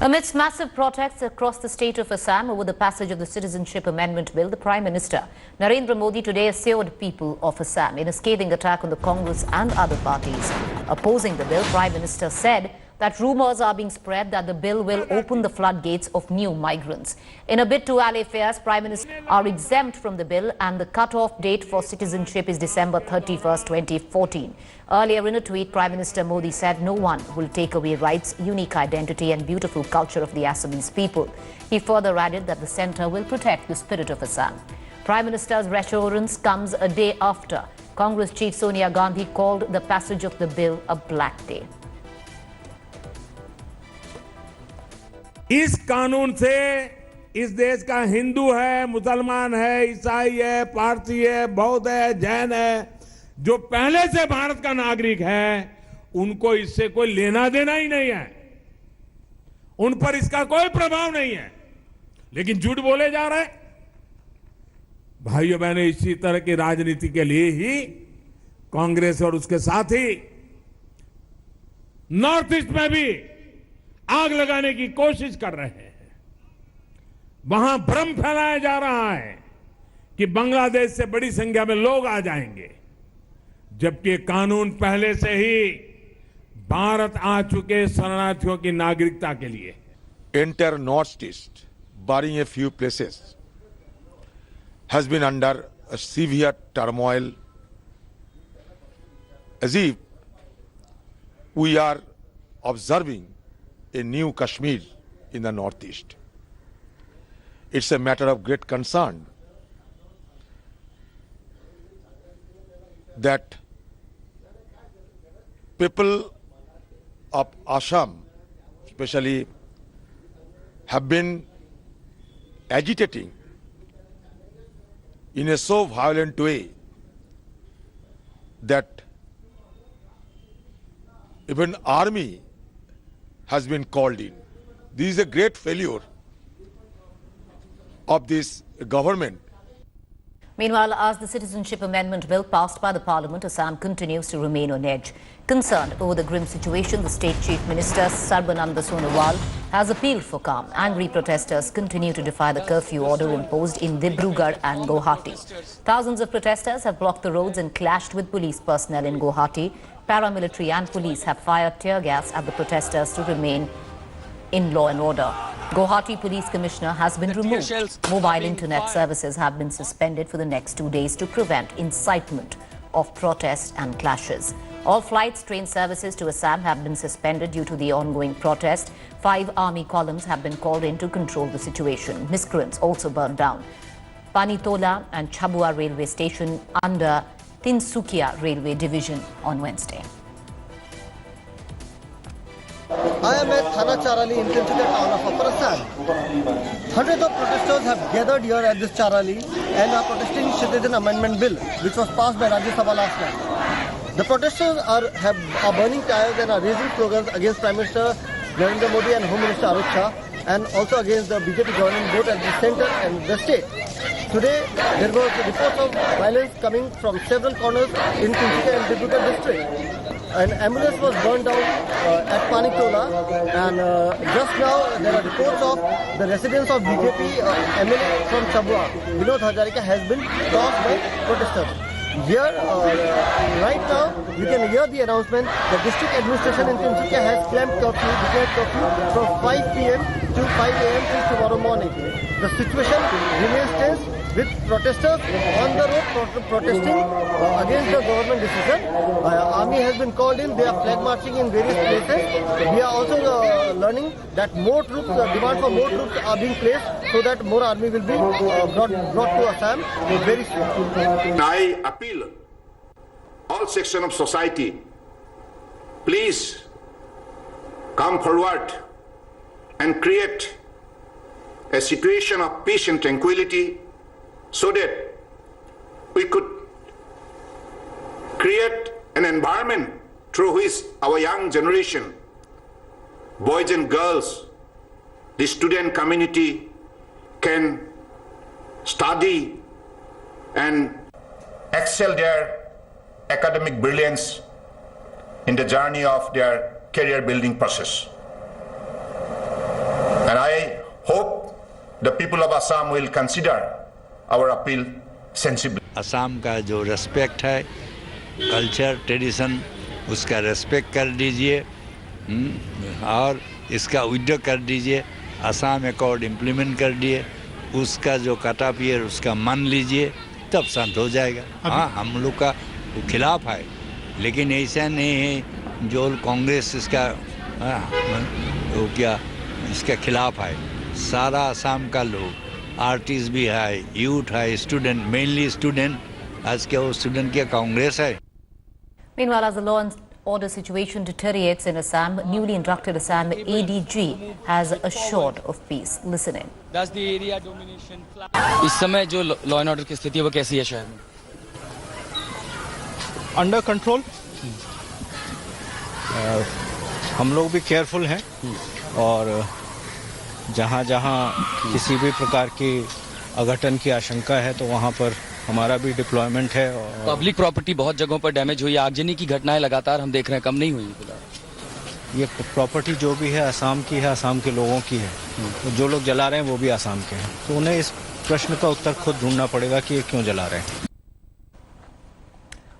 Amidst massive protests across the state of Assam over the passage of the Citizenship Amendment Bill, the Prime Minister Narendra Modi today assured people of Assam in a scathing attack on the Congress and other parties. Opposing the bill, Prime Minister said that rumours are being spread that the bill will open the floodgates of new migrants. In a bid to allay fears, Prime Minister are exempt from the bill and the cut-off date for citizenship is December 31st, 2014. Earlier in a tweet, Prime Minister Modi said no one will take away rights, unique identity and beautiful culture of the Assamese people. He further added that the centre will protect the spirit of Assam. Prime Minister's reassurance comes a day after Congress chief Sonia Gandhi called the passage of the bill a black day. इस कानून से इस देश का हिंदू है, मुसलमान है, ईसाई है, पारसी है, बौद्ध है, जैन है, जो पहले से भारत का नागरिक है, उनको इससे कोई लेना देना ही नहीं है। उन पर इसका कोई प्रभाव नहीं है। लेकिन झूठ बोले जा रहे हैं। भाइयों बहनों, इसी तरह की राजनीति के लिए ही कांग्रेस और उसके साथी नॉर्थ ईस्ट में भी आग लगाने की कोशिश कर रहे हैं। वहां भ्रम फैलाया जा रहा है कि बांग्लादेश से बड़ी संख्या में लोग आ जाएंगे, जबकि कानून पहले से ही भारत आ चुके शरणार्थियों की नागरिकता के लिए। Entire northeast, barring a few places, has been under a severe turmoil, as if we are observing a new Kashmir in the northeast. It's a matter of great concern that people of Assam especially have been agitating in a so violent way that even army has been called in. This is a great failure of this government. Meanwhile, as the Citizenship Amendment Bill passed by the Parliament, Assam continues to remain on edge. Concerned over the grim situation, the State Chief Minister Sarbananda Sonowal has appealed for calm. Angry protesters continue to defy the curfew order imposed in Dibrugarh and Guwahati. Thousands of protesters have blocked the roads and clashed with police personnel in Guwahati. Paramilitary and police have fired tear gas at the protesters to remain in law and order. Guwahati Police Commissioner has been removed. Mobile internet services have been suspended for the next 2 days to prevent incitement of protests and clashes. All flights, train services to Assam have been suspended due to the ongoing protest. 5 army columns have been called in to control the situation. Miscreants also burned down Panitola and Chabua railway station under Tinsukia railway division on Wednesday. I am at Thana Charali in Tinsukia town of Upper Assam. Hundreds of protesters have gathered here at this Charali and are protesting Citizen Amendment Bill, which was passed by Rajya Sabha last night. The protesters are burning tires and are raising slogans against Prime Minister Narendra Modi and Home Minister Arut Shah, and also against the BJP government both at the centre and the state. Today, there was reports of violence coming from several corners in Tinsukia and Dibrugarh district. An ambulance was burned down at Panitola, and just now there are reports of the residence of BJP MLA from Chabua, Vinod Hazarika, has been tossed by protesters. Here, right now, you can hear the announcement. The district administration in Tinsukia has declared curfew from 5 p.m. to 5 a.m. till tomorrow morning. The situation remains tense with protesters on the road protesting against the government decision. Army has been called in. They are flag marching in various places. We are also learning that more troops, demand for more troops are being placed so that more army will be brought to Assam very soon. I appeal all sections of society, please come forward and create a situation of peace and tranquility so that we could create an environment through which our young generation, boys and girls, the student community can study and excel their academic brilliance in the journey of their career building process. the people of Assam will consider our appeal sensibly. Assam का जो respect है culture tradition उसका respect कर दीजिए और इसका withdraw कर दीजिए असम अकॉर्ड इम्प्लीमेंट कर दिए उसका जो कटा पियर उसका मान लीजिए तब शांत हो जाएगा। हाँ हम लोग का खिलाफ है लेकिन ऐसा नहीं है जो कांग्रेस इसका वो क्या इसका खिलाफ है। सारा असम का लोग आर्टिस्ट भी है यूथ है स्टूडेंट मेनली स्टूडेंट आज के वो स्टूडेंट क्या कांग्रेस है। Meanwhile, as the law and order situation deteriorates in Assam, newly inducted Assam ADG has assured of peace. Listen in. Does the area domination इस समय जो लॉ एंड ऑर्डर की स्थिति है वो कैसी है शहर में? Under control. हम लोग भी केयरफुल हैं और जहाँ जहाँ किसी भी प्रकार की अघटन की आशंका है तो वहाँ पर हमारा भी डिप्लॉयमेंट है। और पब्लिक प्रॉपर्टी बहुत जगहों पर डैमेज हुई है आगजनी की घटनाएं लगातार हम देख रहे हैं कम नहीं हुई फिलहाल। ये प्रॉपर्टी जो भी है असम की है असम के लोगों की है तो जो लोग जला रहे हैं वो भी असम के हैं तो उन्हें इस प्रश्न का उत्तर खुद ढूंढना पड़ेगा कि ये क्यों जला रहे हैं।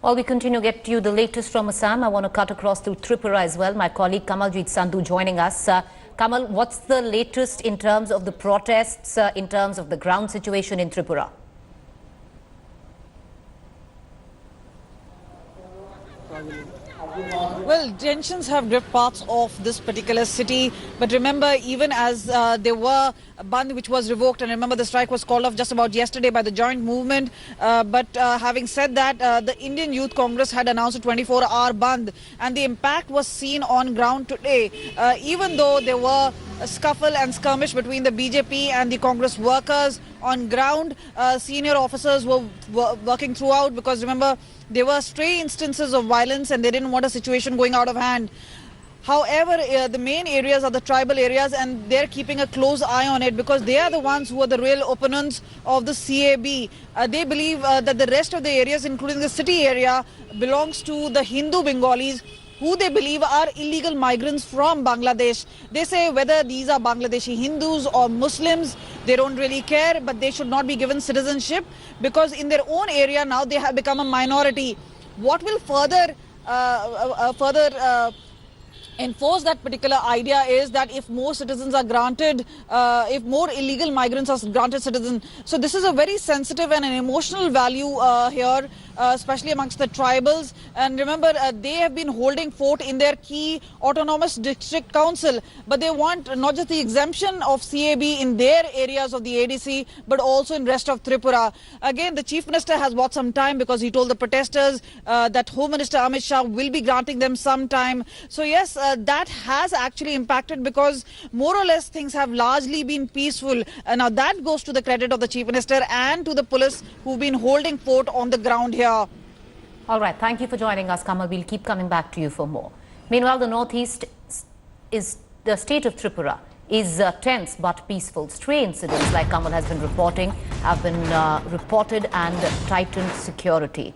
While we continue to get you the latest from Assam, I want to cut across to Tripura as well. My colleague Kamaljit Sandhu joining us. Kamal, what's the latest in terms of the protests, in terms of the ground situation in Tripura? Well, tensions have gripped parts of this particular city. But remember, even as there were a Bandh which was revoked, and remember the strike was called off just about yesterday by the joint movement. But having said that, the Indian Youth Congress had announced a 24-hour Bandh, and the impact was seen on ground today. Even though there were a scuffle and skirmish between the BJP and the Congress workers on ground, senior officers were working throughout because remember, there were stray instances of violence and they didn't want a situation going out of hand. However, the main areas are the tribal areas and they're keeping a close eye on it because they are the ones who are the real opponents of the CAB. They believe that the rest of the areas, including the city area, belongs to the Hindu Bengalis, who they believe are illegal migrants from Bangladesh. They say whether these are Bangladeshi Hindus or Muslims, they don't really care, but they should not be given citizenship because in their own area now they have become a minority. What will further enforce that particular idea is that if more citizens are granted, if more illegal migrants are granted citizen. So this is a very sensitive and an emotional value here, especially amongst the tribals. And remember, they have been holding fort in their key autonomous district council, but they want not just the exemption of CAB in their areas of the ADC, but also in rest of Tripura. Again, the Chief Minister has bought some time because he told the protesters that Home Minister Amit Shah will be granting them some time. So yes, that has actually impacted because more or less things have largely been peaceful. Now that goes to the credit of the Chief Minister and to the police who've been holding fort on the ground here. All right, thank you for joining us, Kamal. We'll keep coming back to you for more. Meanwhile, the northeast is the state of Tripura is tense but peaceful. Stray incidents, like Kamal has been reporting, have been reported and tightened security.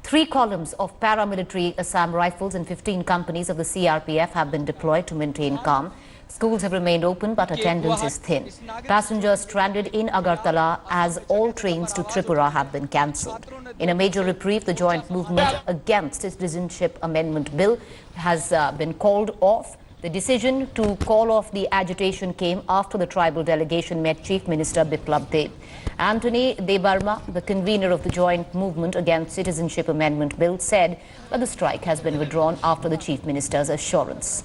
3 columns of paramilitary Assam rifles and 15 companies of the CRPF have been deployed to maintain calm. Schools have remained open, but attendance is thin. Passengers stranded in Agartala as all trains to Tripura have been cancelled. In a major reprieve, the joint movement against the Citizenship Amendment Bill has been called off. The decision to call off the agitation came after the tribal delegation met Chief Minister Biplab Deb. Anthony Debarma, the convener of the joint movement against Citizenship Amendment Bill, said that the strike has been withdrawn after the Chief Minister's assurance.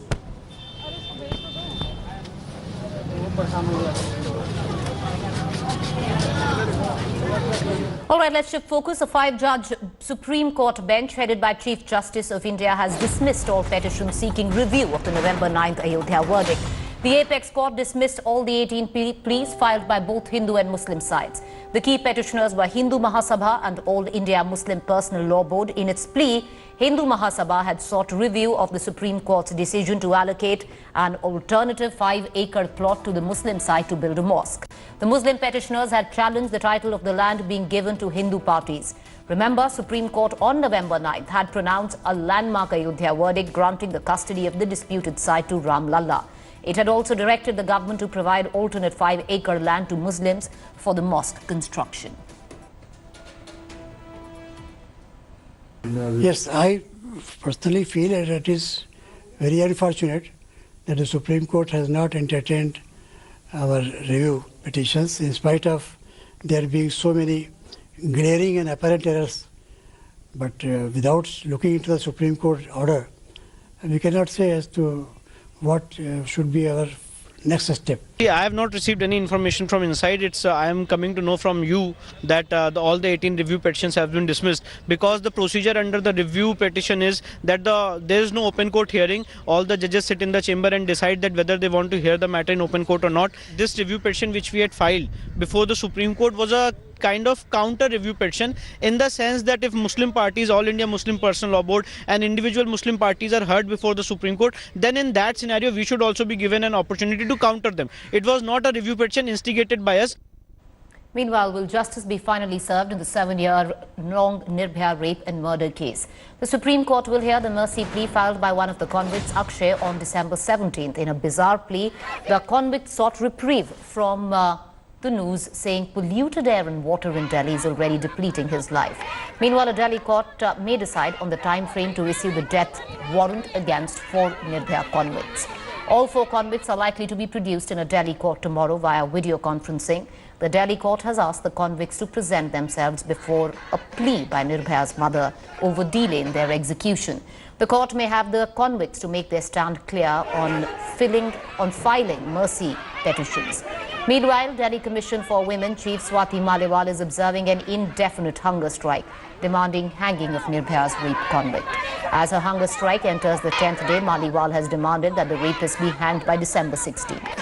All right, let's shift focus. A 5-judge Supreme Court bench headed by Chief Justice of India has dismissed all petitions seeking review of the November 9th Ayodhya verdict. The apex court dismissed all the 18 pleas filed by both Hindu and Muslim sides. The key petitioners were Hindu Mahasabha and All India Muslim Personal Law Board. In its plea, Hindu Mahasabha had sought review of the Supreme Court's decision to allocate an alternative 5-acre plot to the Muslim side to build a mosque. The Muslim petitioners had challenged the title of the land being given to Hindu parties. Remember, Supreme Court on November 9th had pronounced a landmark Ayodhya verdict granting the custody of the disputed site to Ram Lalla. It had also directed the government to provide alternate 5-acre land to Muslims for the mosque construction. Yes, I personally feel that it is very unfortunate that the Supreme Court has not entertained our review petitions in spite of there being so many glaring and apparent errors. But without looking into the Supreme Court order, we cannot say as to what should be our next step. I have not received any information from inside. I am coming to know from you that all the 18 review petitions have been dismissed, because the procedure under the review petition is that there is no open court hearing. All the judges sit in the chamber and decide that whether they want to hear the matter in open court or not. This review petition which we had filed before the Supreme Court was a kind of counter review petition, in the sense that if Muslim parties, All India Muslim Personal Law Board and individual Muslim parties are heard before the Supreme Court, then in that scenario we should also be given an opportunity to counter them. It was not a review petition instigated by us. Meanwhile, will justice be finally served in the 7-year-long Nirbhaya rape and murder case? The Supreme Court will hear the mercy plea filed by one of the convicts, Akshay, on December 17th. In a bizarre plea, the convict sought reprieve from the news, saying polluted air and water in Delhi is already depleting his life. Meanwhile, a Delhi court may decide on the time frame to issue the death warrant against 4 Nirbhaya convicts. All 4 convicts are likely to be produced in a Delhi court tomorrow via video conferencing. The Delhi court has asked the convicts to present themselves before a plea by Nirbhaya's mother over delay in their execution. The court may have the convicts to make their stand clear on filing mercy petitions. Meanwhile, Delhi Commission for Women Chief Swati Maliwal is observing an indefinite hunger strike, demanding hanging of Nirbhaya's rape convict. As her hunger strike enters the 10th day, Maliwal has demanded that the rapist be hanged by December 16th.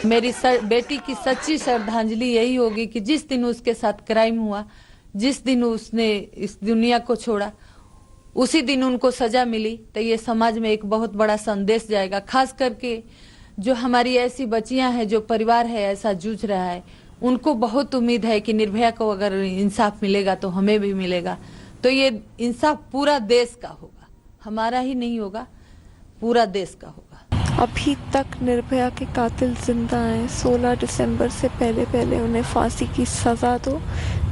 मेरी बेटी की सच्ची श्रद्धांजलि यही होगी कि जिस दिन उसके साथ क्राइम हुआ, जिस दिन उसने इस दुनिया को छोड़ा, उसी दिन उनको सजा मिली, तो ये समाज में एक बहुत बड़ा संदेश जाएगा। खास करके जो हमारी ऐसी बच्चियां हैं, जो परिवार है ऐसा जूझ रहा है, उनको बहुत उम्मीद है कि निर्भया को अगर इंसाफ मिलेगा तो हमें भी मिलेगा। तो ये इंसाफ पूरा देश का होगा, हमारा ही नहीं होगा, पूरा देश का होगा। अभी तक निर्भया के कातिल जिंदा हैं। 16 दिसंबर से पहले उन्हें फांसी की सजा दो।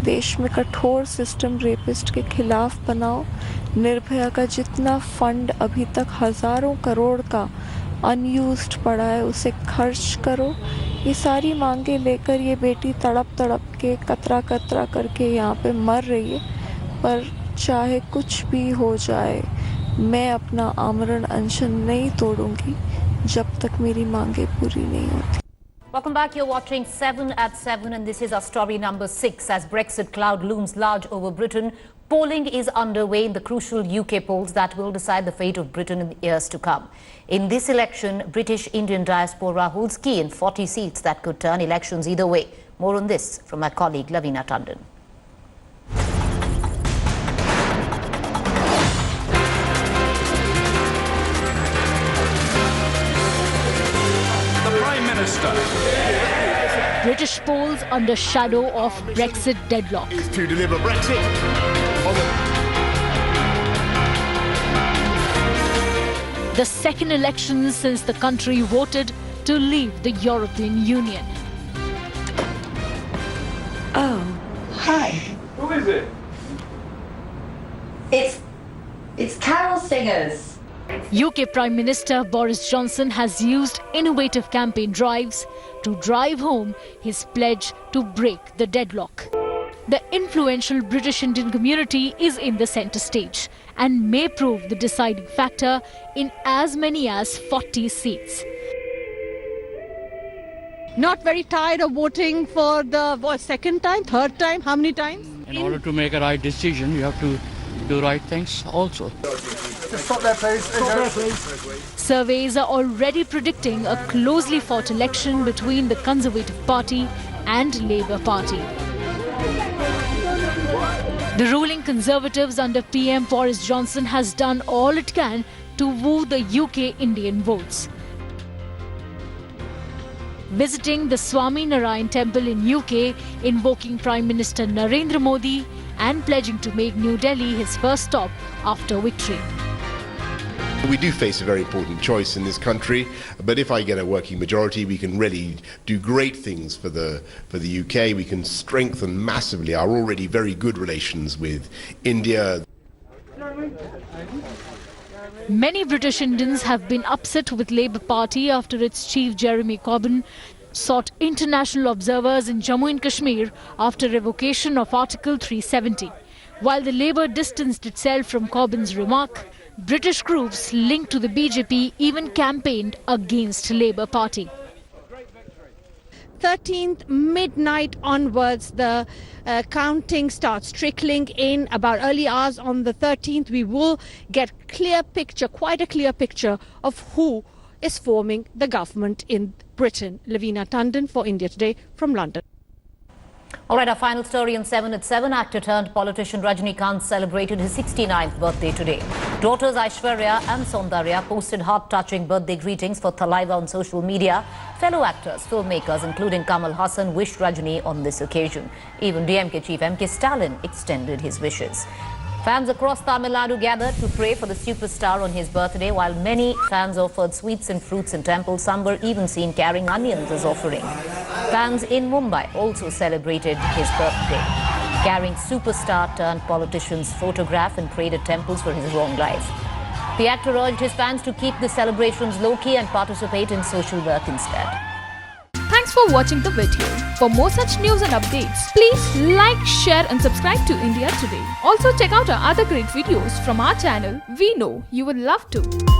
देश में कठोर सिस्टम रेपिस्ट के खिलाफ बनाओ। निर्भया का जितना फंड अभी तक हजारों करोड़ का अनयूज्ड पड़ा है, उसे खर्च करो। ये सारी मांगे लेकर ये बेटी तड़प के कतरा करके यहाँ पे मर रही है। पर चाहे कुछ भी हो जाए, मैं अपना आमरण अनशन नहीं तोड़ूंगी जब तक मेरी मांगे पूरी नहीं होती। Welcome back. You're watching 7 at 7 and this is our story number 6. As Brexit cloud looms large over Britain, polling is underway in the crucial UK polls that will decide the fate of Britain in the years to come. In this election, British Indian diaspora holds key in 40 seats that could turn elections either way. More on this from my colleague Lavina Tandon. British polls under shadow of Brexit deadlock. To deliver Brexit. The second election since the country voted to leave the European Union. Oh, hi. Who is it? It's carol singers. UK Prime Minister Boris Johnson has used innovative campaign drives to drive home his pledge to break the deadlock. The influential British Indian community is in the centre stage and may prove the deciding factor in as many as 40 seats. Not very tired of voting for the second time, third time, how many times? In order to make a right decision, you have to do right things also. Stop there, please. Stop there, please. Surveys are already predicting a closely fought election between the Conservative Party and Labour Party. The ruling Conservatives under PM Boris Johnson has done all it can to woo the UK Indian votes. Visiting the Swami Narayan Temple in UK, invoking Prime Minister Narendra Modi and pledging to make New Delhi his first stop after victory. We do face a very important choice in this country, but if I get a working majority, we can really do great things for the UK. We can strengthen massively our already very good relations with India. Many British Indians have been upset with Labour Party after its chief Jeremy Corbyn sought international observers in Jammu and Kashmir after revocation of Article 370. While the Labour distanced itself from Corbyn's remark, British groups linked to the BJP even campaigned against Labour Party. 13th midnight onwards, the counting starts trickling in. About early hours on the 13th, we will get quite a clear picture of who is forming the government in Britain. Lavina Tandon for India Today from London. All right, our final story on 7 at 7. Actor turned politician Rajinikanth celebrated his 69th birthday today. Daughters Aishwarya and Saundarya posted heart-touching birthday greetings for Thalaiva on social media. Fellow actors, filmmakers, including Kamal Hassan, wished Rajini on this occasion. Even DMK chief M.K. Stalin extended his wishes. Fans across Tamil Nadu gathered to pray for the superstar on his birthday, while many fans offered sweets and fruits in temples. Some were even seen carrying onions as offering. Fans in Mumbai also celebrated his birthday, carrying superstar turned politician's photograph and prayed at temples for his long life. The actor urged his fans to keep the celebrations low-key and participate in social work instead. Thanks for watching the video. For more such news and updates, please like, share and subscribe to India Today. Also check out our other great videos from our channel. We know you will love to.